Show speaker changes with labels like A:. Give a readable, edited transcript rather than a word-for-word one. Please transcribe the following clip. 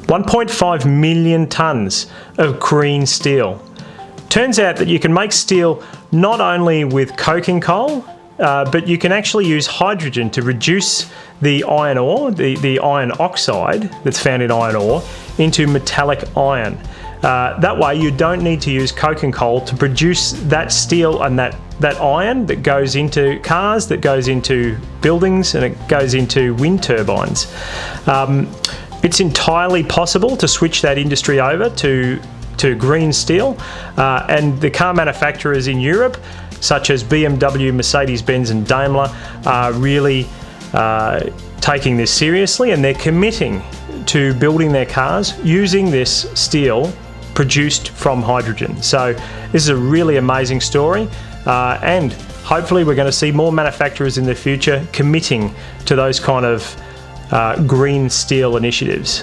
A: 1.5 million tonnes of green steel. Turns out that you can make steel not only with coking coal, but you can actually use hydrogen to reduce the iron ore, the iron oxide that's found in iron ore, into metallic iron. That way you don't need to use coking coal to produce that steel and that iron that goes into cars, that goes into buildings, and it goes into wind turbines. It's entirely possible to switch that industry over to green steel, and the car manufacturers in Europe, such as BMW, Mercedes Benz and Daimler, are really taking this seriously, and they're committing to building their cars using this steel produced from hydrogen. So this is a really amazing story, and hopefully we're going to see more manufacturers in the future committing to those kind of green steel initiatives.